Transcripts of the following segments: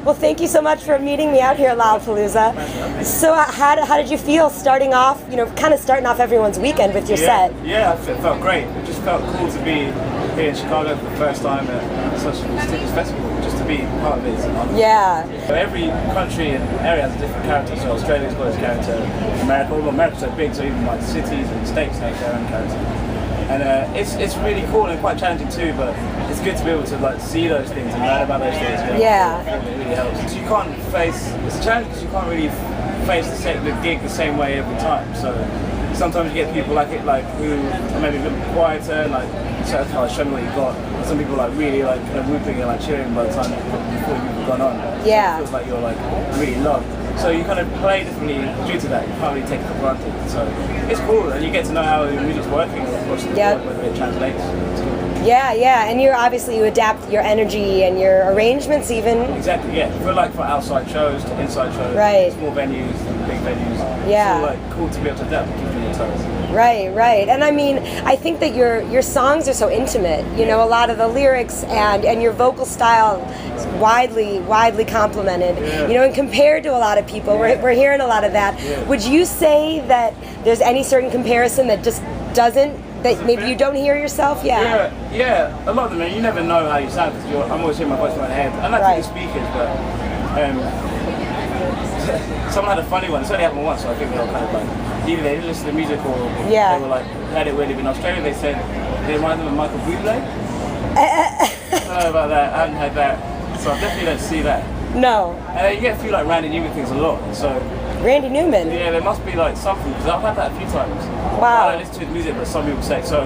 Well, thank you so much for meeting me out here at Lollapalooza. So how did you feel starting off, kind of starting off everyone's weekend with your set? Yeah, it felt great. It just felt cool to be here in Chicago for the first time at such a prestigious festival, just to be part of it. Yeah. So every country and area has a different character. So Australia's got its character, America's so big, so even like cities and states have their own character. And it's really cool and quite challenging too, but it's good to be able to like see those things and learn about those things. Yeah. It really helps. So you can't it's a challenge because you can't really face the gig the same way every time. So sometimes you get people who are maybe a bit quieter, like show me what you got. And some people really kind of whooping and like cheering by the time before you've gone on. Yeah. So it feels like you're like really loved. So you kind of play differently due to that. You can't really take it for granted. So it's cool, and you get to know how your music's working across the board, whether it translates. It's cool. Yeah, and you adapt your energy and your arrangements even. Exactly, yeah. For outside shows to inside shows, right. Small venues, big venues. Yeah. It's all cool to be able to adapt and keep your toes. Right. And I mean, I think that your songs are so intimate. A lot of the lyrics and your vocal style is widely complimented. Yeah. And compared to a lot of people, we're hearing a lot of that. Yeah. Would you say that there's any certain comparison that just doesn't? That maybe you don't hear yourself? Yeah, a lot of them, you never know how you sound because I'm always hearing my voice in my head. I like the speakers, but someone had a funny one. It's only happened once, so I think they were kind of either they didn't listen to the music or they were had it when they were in Australia. They said they reminded them of Michael Buble. I don't know about that. I haven't had that, so I definitely don't see that. No. And you get a few Randy Newman things a lot, so. Randy Newman? Yeah, there must be something, because I've had that a few times. Wow. I don't listen to his music, but some people say, so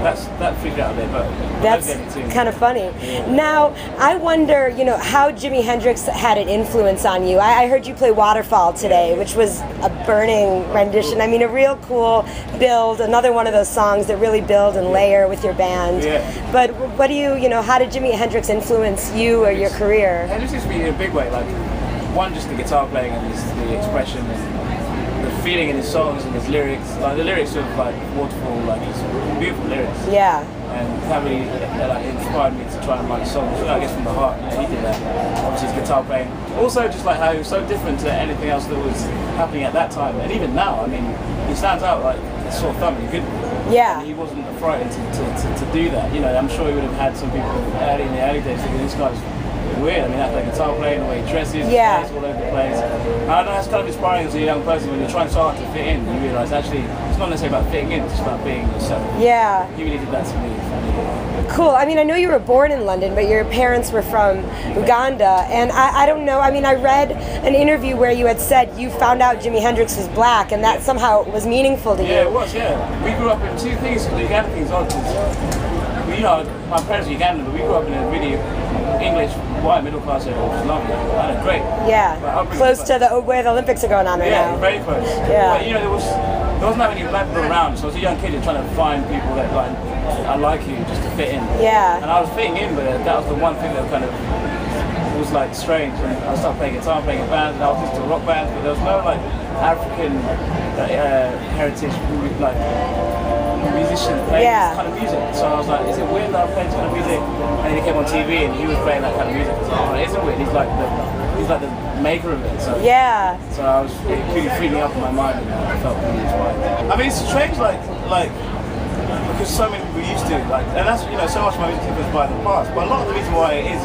that freaked out a bit, but that's kind of funny. Yeah. Now, I wonder, how Jimi Hendrix had an influence on you. I heard you play Waterfall today, which was a burning rendition. I mean, a real cool build, another one of those songs that really build and layer with your band. Yeah. But what do how did Jimi Hendrix influence you or your career? Hendrix used to be in a big way, one, just the guitar playing and the expression and the feeling in his songs and his lyrics. The lyrics of Waterfall, it's beautiful lyrics. Yeah. And that really inspired me to try and write songs, I guess from the heart. He did that. Obviously his guitar playing. Also just how he was so different to anything else that was happening at that time. And even now, I mean, he stands out like a sore thumb. He could. Yeah. And he wasn't frightened to do that. I'm sure he would have had some people in the early days thinking this guy's weird. I mean, that guitar playing, the way he dresses, his face all over the place. And I know that's kind of inspiring as a young person when you're trying so hard to fit in. You realise actually it's not necessarily about fitting in, it's about being yourself. Yeah. He really did that to me. Cool. I mean, I know you were born in London, but your parents were from Uganda, and I don't know. I mean, I read an interview where you had said you found out Jimi Hendrix was black, and that somehow was meaningful to you. Yeah, it was. Yeah, we grew up in two things. The Ugandan thing's odd because my parents are Ugandan, but we grew up in a really English, white, middle class area, which is lovely. I had a great. Yeah. Close to where the Olympics are going on right now. Yeah, very close. Yeah. But there wasn't that many black people around, so as a young kid, you're trying to find people that I like you just to fit in. Yeah. And I was fitting in, but that was the one thing that kind of was strange. When I started playing guitar, playing in bands, and I was listening to rock bands, but there was no African heritage musicians playing this kind of music. So I was like, is it weird that I'm playing this kind of music? And then he came on TV and he was playing that kind of music. So I was like, it isn't weird. He's like the maker of it. So, So I was it really freaked me up in my mind, and I felt really inspired. I mean, it's strange, because so many people used to and that's so much of my music is by the past. But a lot of the reason why it is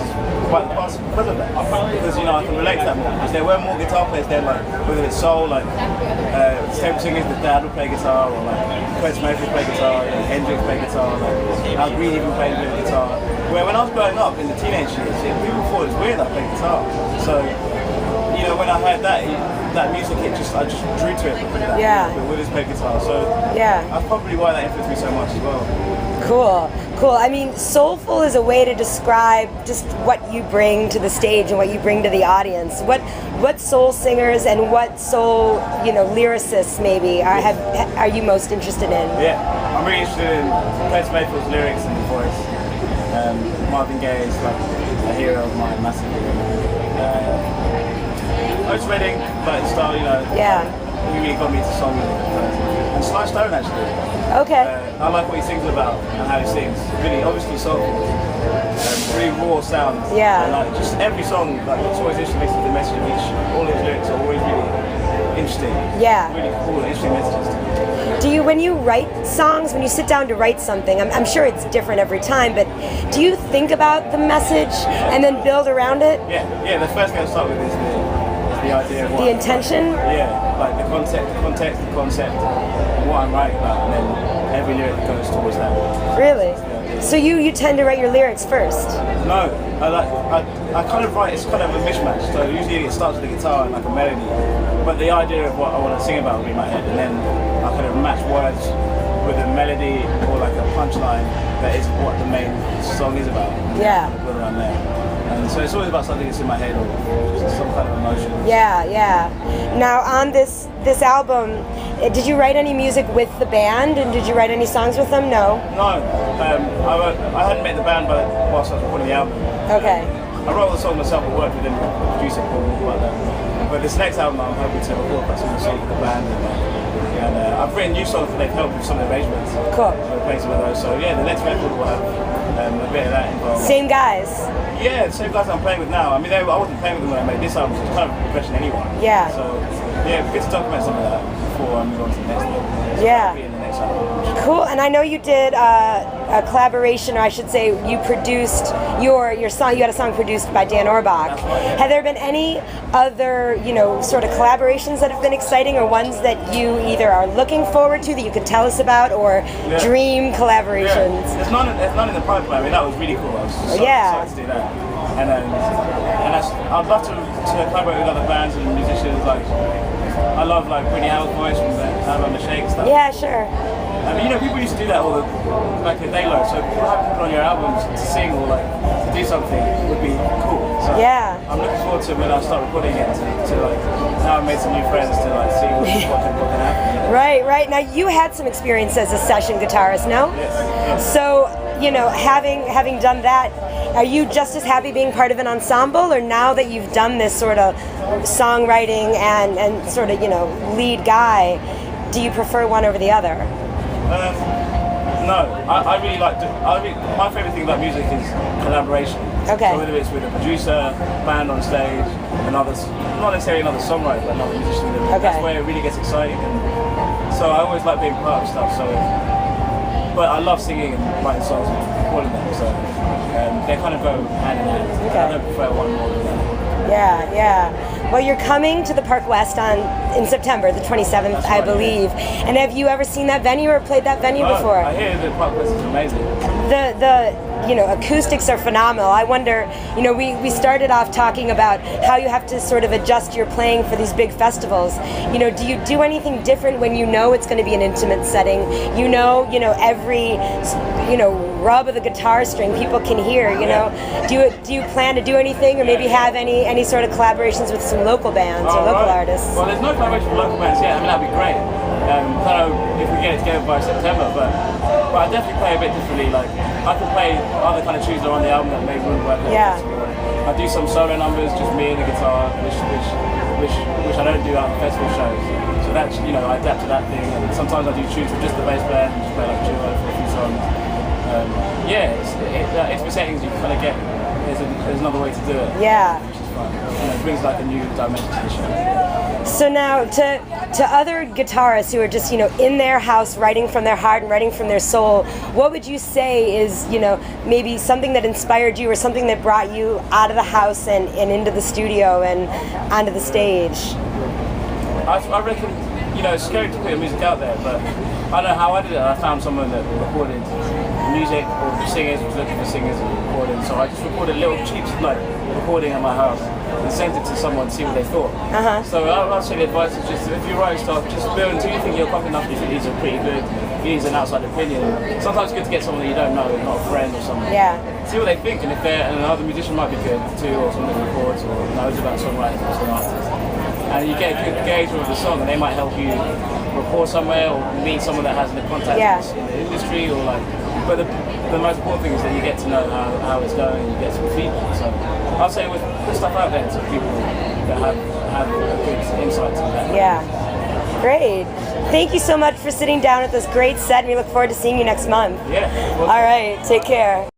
by the past because of that. Because I can relate to that more. Because there were more guitar players then, whether it's soul, stable singers, the dad would play guitar, or Kurt Smith would play guitar, Hendrix play guitar, Al Green even played a bit of guitar. Where when I was growing up in the teenage years, people thought it was weird that I played guitar. So when I heard that music, I just drew to it with his play guitar. So that's probably why that influenced me so much as well. Cool. I mean, soulful is a way to describe just what you bring to the stage and what you bring to the audience. What soul singers and what soul lyricists maybe are you most interested in? Yeah, I'm really interested in Kurt Mayfield's lyrics and voice. Marvin Gaye is a hero of mine, massive hero. Otis Redding, style, he really got me into song music first. And Sly Stone, actually. Okay. I like what he sings about and how he sings. Really, obviously soulful. really raw sounds. Yeah. And like just every song, like it's always interesting listening to the message of each. All his lyrics are always really interesting. Yeah. Really cool, interesting messages. Do you, when you write songs, when you sit down to write something, I'm sure it's different every time, but do you think about the message and then build around it? Yeah. The first thing I start with is the idea of what the intention? Yeah, like the context, and what I'm writing about, and then every lyric goes towards that. Really? So you tend to write your lyrics first? No, I kind of write, it's kind of a mishmash, so usually it starts with the guitar and like a melody, but the idea of what I want to sing about will be in my head, and then I kind of match words with a melody or like a punchline that is what the main song is about. Yeah. Kind of put around there. And so it's always about something that's in my head or some kind of emotion. Yeah. Now on this album, did you write any music with the band, and did you write any songs with them? No. I hadn't met the band whilst I was recording the album. Okay. I wrote the song myself and worked with them, the producer called but this next album I'm hoping to record some of the songs with the band. And I've written new songs that they've helped with some of the arrangements. Cool. So we're playing some of those. So yeah, the next record will have a bit of that involved. Same guys? Yeah, the same guys I'm playing with now. I mean, I wasn't playing with them when I made this album, so it's kind of a progression anyway. Yeah. So yeah, it's good to document some of that before I move on to the next one. Yeah. Be in the next album. Cool, and I know you did a collaboration, or I should say you produced your song, you had a song produced by Dan Orbach. Right. Have there been any other, sort of collaborations that have been exciting, or ones that you either are looking forward to that you could tell us about, or dream collaborations? Yeah. There's none in the pipeline. I mean, that was really cool. I was so excited to do that. And I'd love to collaborate with other bands and musicians. Like, I love like Brittany Howell's voice from the album The Shake stuff. Yeah, sure. I mean, people used to do that all back in the day, like, so having people on your albums to sing or like to do something would be cool. So yeah. I'm looking forward to when I start recording it to like now I've made some new friends to like see what can happen. Right. Now you had some experience as a session guitarist, no? Yes. So having done that, are you just as happy being part of an ensemble, or now that you've done this sort of songwriting and sort of lead guy, do you prefer one over the other? No, I really like my favourite thing about music is collaboration. Okay. So whether it's with a producer, band on stage, and others, not necessarily another songwriter, but another musician. Okay. That's where it really gets exciting. And so I always like being part of stuff. But I love singing and writing songs and recording them. So they kind of go hand in hand. Okay. I don't prefer one more than the other. Yeah. Well, you're coming to the Park West in September, the 27th, That's I right, believe. Yeah. And have you ever seen that venue or played that venue before? I hear the Park West is amazing. The acoustics are phenomenal. I wonder, we started off talking about how you have to sort of adjust your playing for these big festivals. Do you do anything different when it's going to be an intimate setting? Every rub of the guitar string people can hear. Do you plan to do anything, or maybe have any sort of collaborations with some local bands or local artists? Well, there's no collaboration with local bands yet. I mean, that'd be great. I don't know if we get it together by September, but I definitely play a bit differently. Like, I can play other kind of tunes that are on the album that maybe wouldn't work. Yeah. I do some solo numbers, just me and the guitar, which I don't do at festival shows. So that's I adapt to that thing. And sometimes I do tunes with just the bass player and just play like duo for a few songs. Intimate settings you kind of get. There's another way to do it. Yeah. Which is fun. It brings like a new dimension to the show. So now, to other guitarists who are just in their house writing from their heart and writing from their soul, what would you say is maybe something that inspired you, or something that brought you out of the house and into the studio and onto the stage? I reckon it's scary to put your music out there, but I don't know how I did it. I found someone that recorded music, or singers was looking for singers and recording, so I just recorded a little cheap recording at my house and sent it to someone to see what they thought. So I'd say the advice is just, if you're writing stuff, just build until you think you're confident enough, you think these are pretty good, use an outside opinion. Sometimes it's good to get someone that you don't know, not a friend or someone. Yeah. See what they think, and if another musician might be good too, or someone that records or knows about songwriting or some artist. And you get a good gauge of the song, and they might help you record somewhere or meet someone that has the contacts in the industry, or but the most important thing is that you get to know how it's going, and you get some feedback. So I'll say put stuff out there to people that have a good insight to that. Yeah. Great. Thank you so much for sitting down at this great set, and we look forward to seeing you next month. Yeah. All right. Take care.